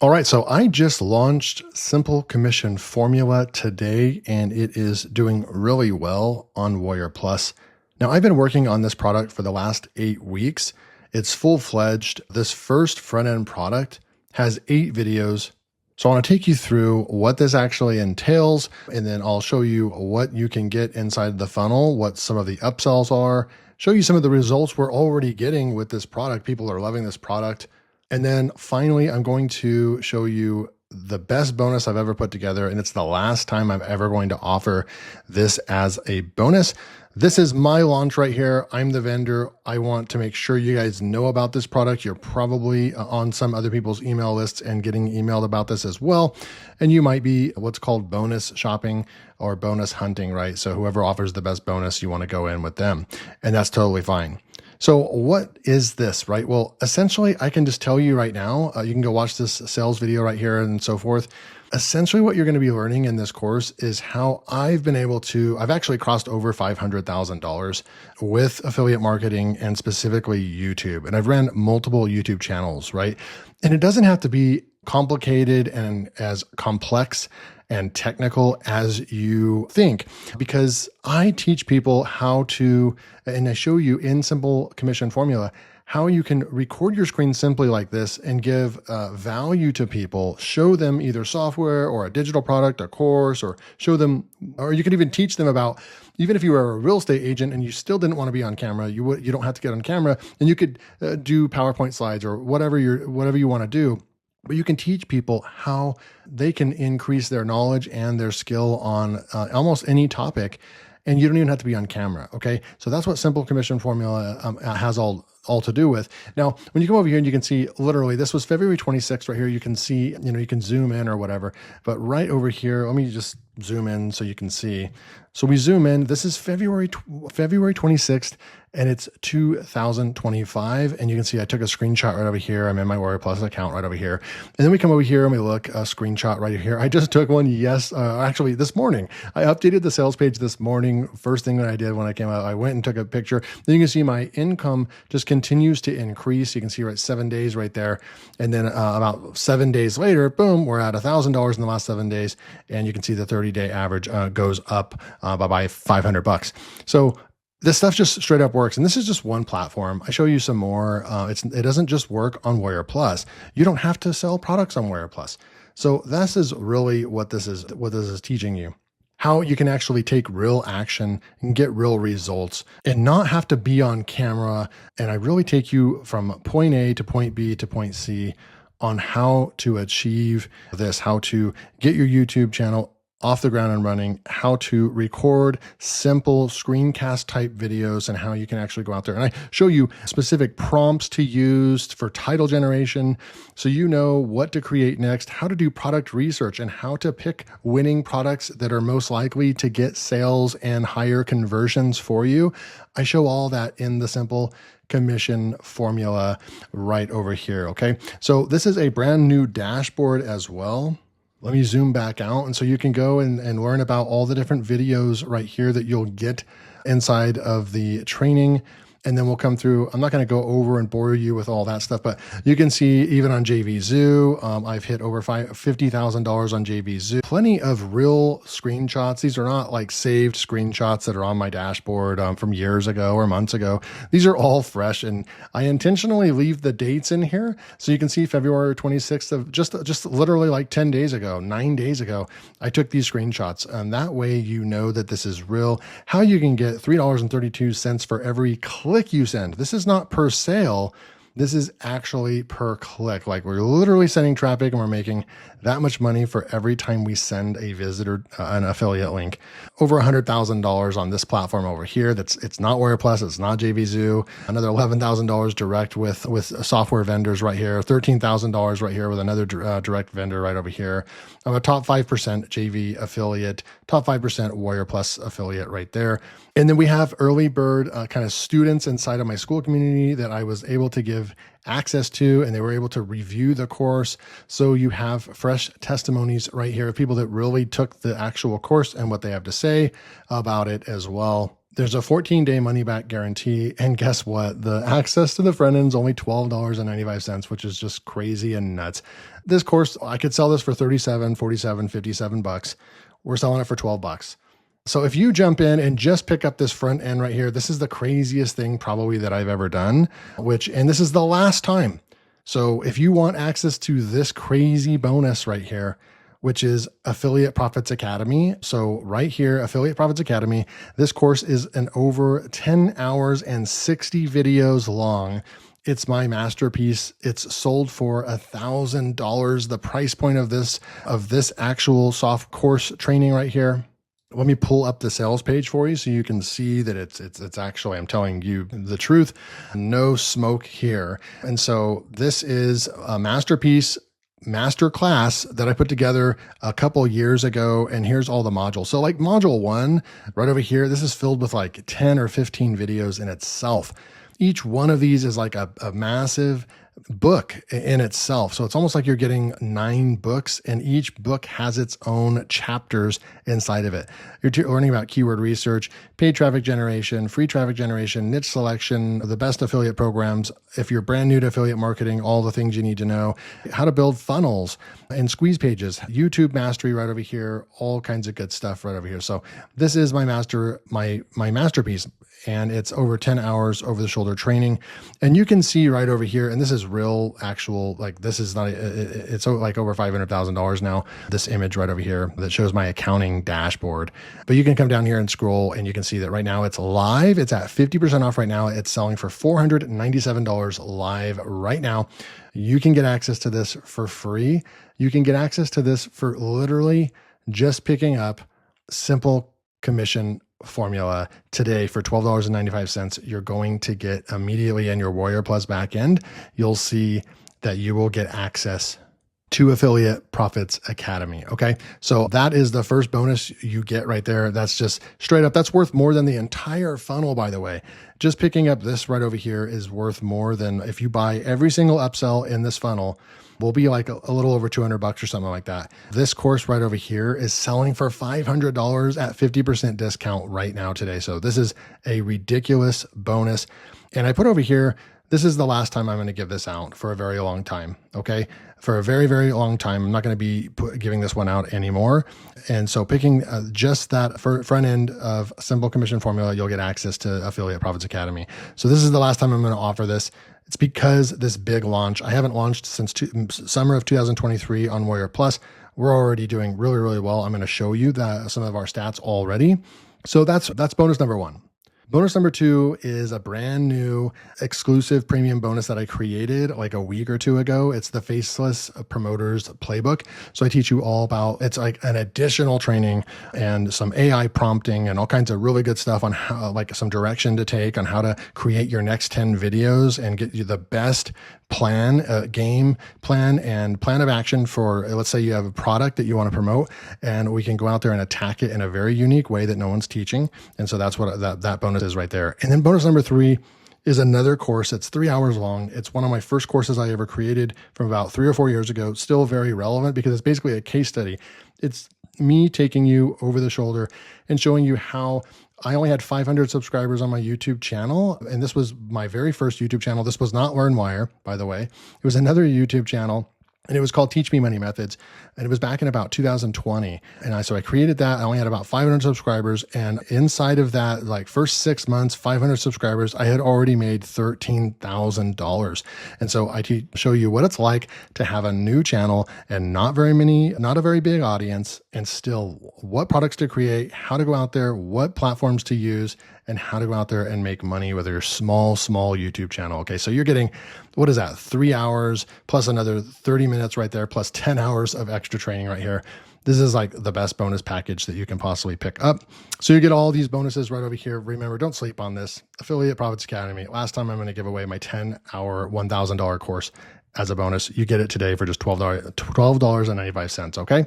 All right, so I just launched Simple Commission Formula today, and it is doing really well on Warrior Plus. Now, I've been working on this product for the last 8 weeks. It's full-fledged. This first front-end product has 8 videos. So I want to take you through what this actually entails, and then I'll show you what you can get inside the funnel, what some of the upsells are, show you some of the results we're already getting with this product. People are loving this product. And then finally, I'm going to show you the best bonus I've ever put together. And it's the last time I'm ever going to offer this as a bonus. This is my launch right here. I'm the vendor. I want to make sure you guys know about this product. You're probably on some other people's email lists and getting emailed about this as well. And you might be what's called bonus shopping or bonus hunting, right? So whoever offers the best bonus, you want to go in with them. And that's totally fine. So what is this, right? Well, essentially, I can just tell you right now, you can go watch this sales video right here and so forth. Essentially, what you're going to be learning in this course is how I've actually crossed over $500,000 with affiliate marketing and specifically YouTube. And I've ran multiple YouTube channels, right? And it doesn't have to be complicated and as complex and technical as you think, because I teach people how to, and I show you in Simple Commission Formula, how you can record your screen simply like this and give value to people, show them either software or a digital product, a course, or show them, or you can even teach them about, even if you were a real estate agent and you still didn't want to be on camera, you don't have to get on camera, and you could do PowerPoint slides or whatever you want to do. But you can teach people how they can increase their knowledge and their skill on almost any topic, and you don't even have to be on camera, okay? So that's what Simple Commission Formula has all to do with. Now, when you come over here and you can see literally, this was February 26th right here. You can see, you can zoom in or whatever, but right over here, let me just zoom in so you can see. So we zoom in, this is February 26th, and it's 2025. And you can see I took a screenshot right over here. I'm in my Warrior Plus account right over here. And then we come over here and we look, a screenshot right here. I just took one, actually this morning. I updated the sales page this morning. First thing that I did when I came out, I went and took a picture. Then you can see my income just continues to increase. You can see 7 days right there. And then about 7 days later, boom, we're at $1,000 in the last 7 days. And you can see the 30-day average goes up by $500. So this stuff just straight up works. And this is just one platform. I show you some more. It doesn't just work on Warrior Plus. You don't have to sell products on Warrior Plus. So this is really what this is teaching you. How you can actually take real action and get real results and not have to be on camera. And I really take you from point A to point B to point C on how to achieve this, how to get your YouTube channel off the ground and running, how to record simple screencast type videos, and how you can actually go out there. And I show you specific prompts to use for title generation, so you know what to create next, how to do product research, and how to pick winning products that are most likely to get sales and higher conversions for you. I show all that in the Simple Commission Formula right over here, okay? So this is a brand new dashboard as well. Let me zoom back out. And so you can go and learn about all the different videos right here that you'll get inside of the training. And then we'll come through. I'm not going to go over and bore you with all that stuff, but you can see even on JVZoo, I've hit over $50,000 on JVZoo. Plenty of real screenshots. These are not like saved screenshots that are on my dashboard from years ago or months ago. These are all fresh, and I intentionally leave the dates in here so you can see February 26th of just literally like 10 days ago, 9 days ago, I took these screenshots, and that way you know that this is real. How you can get $3.32 for every click you send. This is not per sale. This is actually per click. Like, we're literally sending traffic and we're making that much money for every time we send a visitor an affiliate link. Over $100,000 on this platform over here. It's not Warrior Plus. It's not JVZoo. Another $11,000 direct with software vendors right here. $13,000 right here with another direct vendor right over here. I'm a top 5% JV affiliate, top 5% Warrior Plus affiliate right there. And then we have early bird kind of students inside of my school community that I was able to give access to, and they were able to review the course. So you have fresh testimonies right here of people that really took the actual course and what they have to say about it as well. There's a 14-day money-back guarantee, and guess what? The access to the front end is only $12.95, which is just crazy and nuts. This course, I could sell this for $37, $47, $57. We're selling it for $12. So if you jump in and just pick up this front end right here, this is the craziest thing probably that I've ever done, and this is the last time. So if you want access to this crazy bonus right here, which is Affiliate Profits Academy. So right here, Affiliate Profits Academy, this course is an over 10 hours and 60 videos long. It's my masterpiece. It's sold for $1,000. The price point of this actual soft course training right here. Let me pull up the sales page for you so you can see that it's actually, I'm telling you the truth, no smoke here. And so this is a masterpiece master class that I put together a couple years ago, and here's all the modules. So like module 1 right over here, this is filled with like 10 or 15 videos in itself. Each one of these is like a massive book in itself. So it's almost like you're getting 9 books, and each book has its own chapters inside of it. You're learning about keyword research, paid traffic generation, free traffic generation, niche selection, the best affiliate programs. If you're brand new to affiliate marketing, all the things you need to know, how to build funnels and squeeze pages, YouTube mastery right over here, all kinds of good stuff right over here. So this is my masterpiece. And it's over 10 hours over the shoulder training. And you can see right over here, and this is real actual, like this is not, it's like over $500,000 now, this image right over here that shows my accounting dashboard. But you can come down here and scroll, and you can see that right now it's live. It's at 50% off right now. It's selling for $497 live right now. You can get access to this for free. You can get access to this for literally just picking up simple commission formula today for $12.95. You're going to get immediately in your Warrior Plus backend. You'll see that you will get access to Affiliate Profits Academy. Okay. So that is the first bonus you get right there. That's just straight up. That's worth more than the entire funnel, by the way. Just picking up this right over here is worth more than if you buy every single upsell in this funnel. Will be like a little over $200 or something like that. This course right over here is selling for $500 at 50% discount right now today. So this is a ridiculous bonus. And I put over here, this is the last time I'm going to give this out for a very long time. Okay. For a very, very long time. I'm not going to be giving this one out anymore. And so picking just that front end of simple commission formula, you'll get access to Affiliate Profits Academy. So this is the last time I'm going to offer this. It's because this big launch, I haven't launched since summer of 2023 on Warrior Plus. We're already doing really, really well. I'm going to show you some of our stats already. So that's bonus number 1. Bonus number 2 is a brand new exclusive premium bonus that I created like a week or 2 ago. It's the Faceless Promoters Playbook. So I teach you all about, it's like an additional training and some AI prompting and all kinds of really good stuff on how, like some direction to take on how to create your next 10 videos and get you the best plan, game plan and plan of action for, let's say you have a product that you want to promote, and we can go out there and attack it in a very unique way that no one's teaching. And so that's what that bonus is right there. And then bonus number 3 is another course that's 3 hours long. It's one of my first courses I ever created from about 3 or 4 years ago. Still very relevant because it's basically a case study. It's me taking you over the shoulder and showing you how I only had 500 subscribers on my YouTube channel. And this was my very first YouTube channel. This was not LearnWire, by the way. It was another YouTube channel, and it was called Teach Me Money Methods. And it was back in about 2020. And so I created that. I only had about 500 subscribers. And inside of that, like first 6 months, 500 subscribers, I had already made $13,000. And so I show you what it's like to have a new channel and not a very big audience, and still what products to create, how to go out there, what platforms to use, and how to go out there and make money with your small YouTube channel. Okay. So you're getting, what is that? 3 hours plus another 30 minutes right there, plus 10 hours of extra training right here. This is like the best bonus package that you can possibly pick up. So you get all these bonuses right over here. Remember, don't sleep on this. Affiliate Profits Academy. Last time I'm going to give away my 10-hour, $1,000 course as a bonus. You get it today for just $12.95. Okay.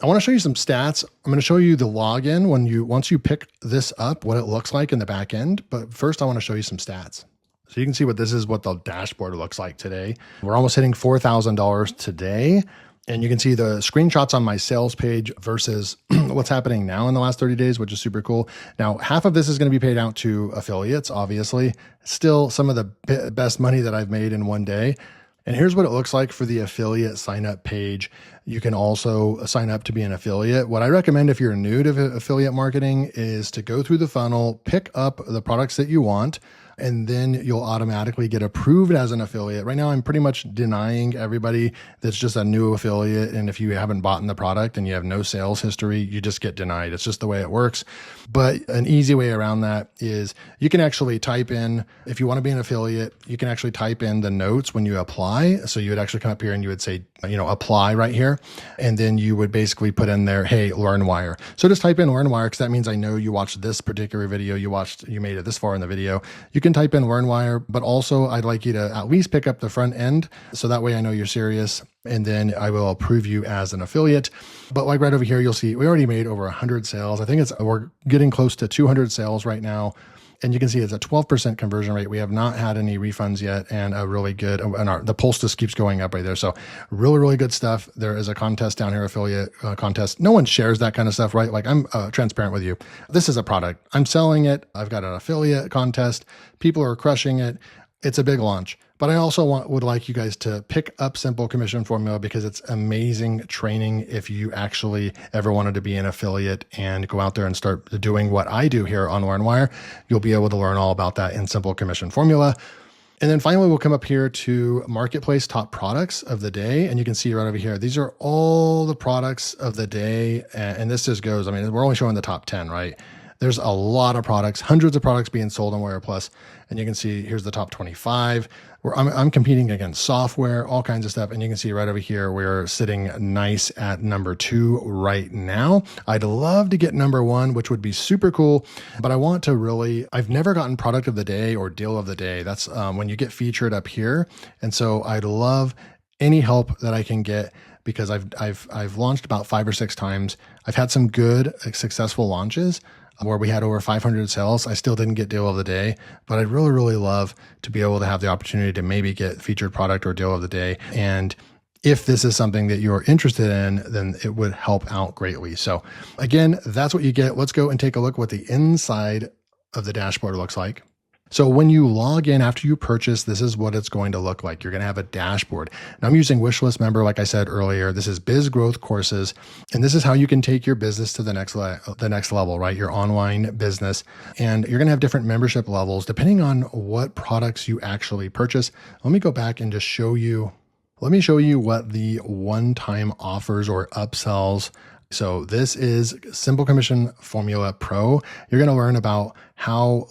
I want to show you some stats. I'm going to show you the login once you pick this up, what it looks like in the back end. But first I want to show you some stats. So you can see what the dashboard looks like today. We're almost hitting $4,000 today. And you can see the screenshots on my sales page versus what's happening now in the last 30 days, which is super cool. Now, half of this is going to be paid out to affiliates, obviously. Still some of the best money that I've made in one day. And here's what it looks like for the affiliate sign up page. You can also sign up to be an affiliate. What I recommend if you're new to affiliate marketing is to go through the funnel, pick up the products that you want, and then you'll automatically get approved as an affiliate. Right now, I'm pretty much denying everybody that's just a new affiliate. And if you haven't bought in the product and you have no sales history, you just get denied. It's just the way it works. But an easy way around that is you can actually type in, if you want to be an affiliate, you can actually type in the notes when you apply. So you would actually come up here and you would say, apply right here. And then you would basically put in there, hey, LearnWire. So just type in LearnWire, because that means I know you watched this particular video, you made it this far in the video. You can type in LearnWire, but also I'd like you to at least pick up the front end. So that way I know you're serious. And then I will approve you as an affiliate. But like right over here, you'll see we already made over 100 sales. I think we're getting close to 200 sales right now. And you can see it's a 12% conversion rate. We have not had any refunds yet, and a really good, and the pulse just keeps going up right there. So really, really good stuff. There is a contest down here, affiliate contest. No one shares that kind of stuff, right? Like I'm transparent with you. This is a product. I'm selling it. I've got an affiliate contest. People are crushing it. It's a big launch. But I also would like you guys to pick up Simple Commission Formula because it's amazing training if you actually ever wanted to be an affiliate and go out there and start doing what I do here on LearnWire. You'll be able to learn all about that in Simple Commission Formula. And then finally, we'll come up here to Marketplace Top Products of the Day. And you can see right over here, these are all the products of the day. And this just goes, we're only showing the top 10, right? There's a lot of products, hundreds of products being sold on Wire Plus. And you can see here's the top 25 where I'm competing against software, all kinds of stuff. And you can see right over here, we're sitting nice at number 2 right now. I'd love to get number 1, which would be super cool. But I want to I've never gotten product of the day or deal of the day. That's when you get featured up here. And so I'd love any help that I can get, because I've launched about 5 or 6 times. I've had some good, successful launches where we had over 500 sales. I still didn't get deal of the day, but I'd really, really love to be able to have the opportunity to maybe get featured product or deal of the day. And if this is something that you're interested in, then it would help out greatly. So again, that's what you get. Let's go and take a look at what the inside of the dashboard looks like. So when you log in after you purchase, this is what it's going to look like. You're going to have a dashboard. Now I'm using Wishlist Member, like I said earlier. This is Biz Growth Courses, and this is how you can take your business to the next level, right? Your online business, and you're going to have different membership levels depending on what products you actually purchase. Let me go back and just show you. Let me show you what the one-time offers or upsells. So this is Simple Commission Formula Pro. You're going to learn about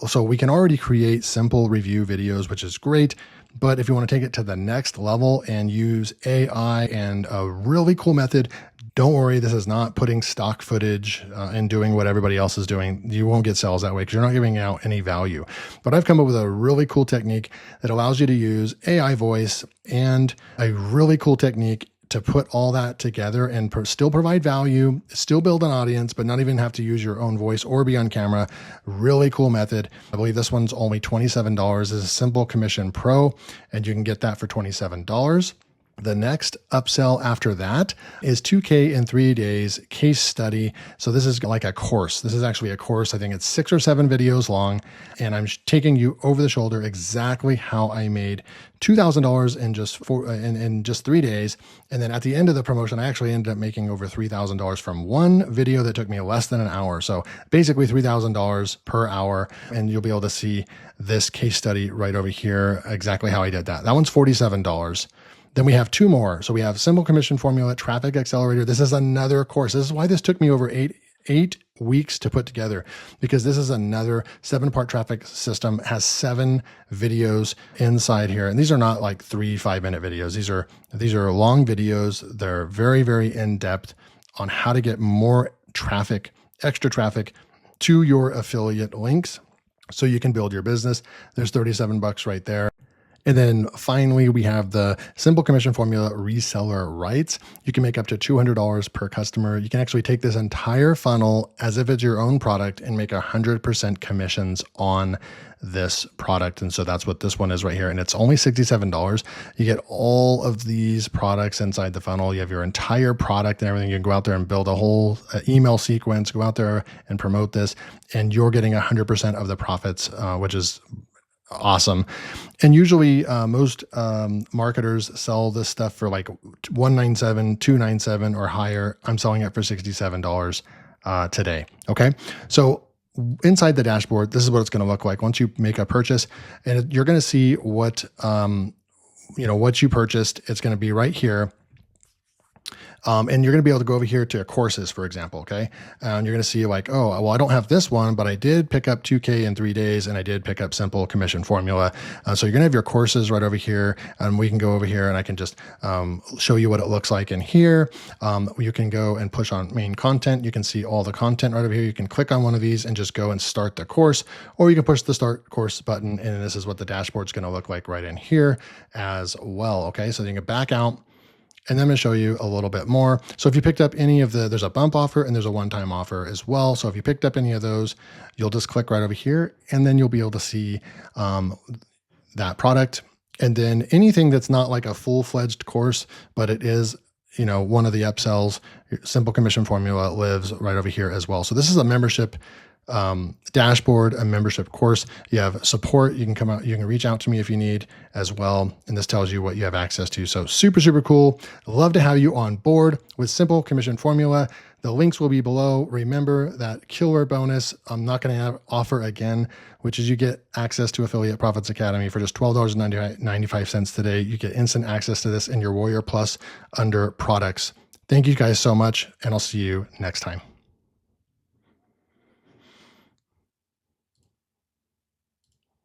so we can already create simple review videos, which is great. But if you want to take it to the next level and use AI and a really cool method, don't worry, this is not putting stock footage and doing what everybody else is doing. You won't get sales that way because you're not giving out any value. But I've come up with a really cool technique that allows you to use AI voice and a really cool technique to put all that together and still provide value, still build an audience, but not even have to use your own voice or be on camera. Really cool method. I believe this one's only $27. This is Simple Commission Pro, and you can get that for $27. The next upsell after that is 2K in 3 days case study. So this is like a course. This is actually a course. I think it's 6 or 7 videos long, and I'm taking you over the shoulder exactly how I made $2,000 in just 3 days. And then at the end of the promotion, I actually ended up making over $3,000 from one video that took me less than an hour. So basically $3,000 per hour. And you'll be able to see this case study right over here, exactly how I did that. That one's $47. Then we have 2 more. So we have Simple Commission Formula, Traffic Accelerator. This is another course. This is why this took me over eight weeks to put together, because this is another 7-part traffic system, has 7 videos inside here. And these are not like 3 5-minute videos. These are long videos. They're very, very in-depth on how to get more traffic, extra traffic to your affiliate links so you can build your business. There's $37 right there. And then finally, we have the simple commission formula reseller rights. You can make up to $200 per customer. You can actually take this entire funnel as if it's your own product and make 100% commissions on this product. And so that's what this one is right here. And it's only $67. You get all of these products inside the funnel. You have your entire product and everything. You can go out there and build a whole email sequence, go out there and promote this, and you're getting 100% of the profits, which is awesome. And usually most marketers sell this stuff for like $197, $297 or higher. I'm selling it for $67 today. Okay. So inside the dashboard, this is what it's going to look like once you make a purchase, and you're going to see what, what you purchased. It's going to be right here. And you're going to be able to go over here to courses, for example, okay? And you're going to see like, oh, well, I don't have this one, but I did pick up 2K in 3 days, and I did pick up simple commission formula. So you're going to have your courses right over here, and we can go over here and I can just show you what it looks like in here. You can go and push on main content. You can see all the content right over here. You can click on one of these and just go and start the course, or you can push the start course button, and this is what the dashboard's going to look like right in here as well, okay? So you can back out. And then I'm going to show you a little bit more. So if you picked up any of there's a bump offer and there's a one-time offer as well. So if you picked up any of those, you'll just click right over here, and then you'll be able to see that product. And then anything that's not like a full-fledged course, but it is, one of the upsells, simple commission formula lives right over here as well. So this is a membership dashboard, a membership course. You have support. You can come out, you can reach out to me if you need as well. And this tells you what you have access to. So super, super cool. Love to have you on board with simple commission formula. The links will be below. Remember that killer bonus I'm not going to offer again, which is you get access to Affiliate Profits Academy for just $12.95 today. You get instant access to this in your Warrior Plus under products. Thank you guys so much, and I'll see you next time.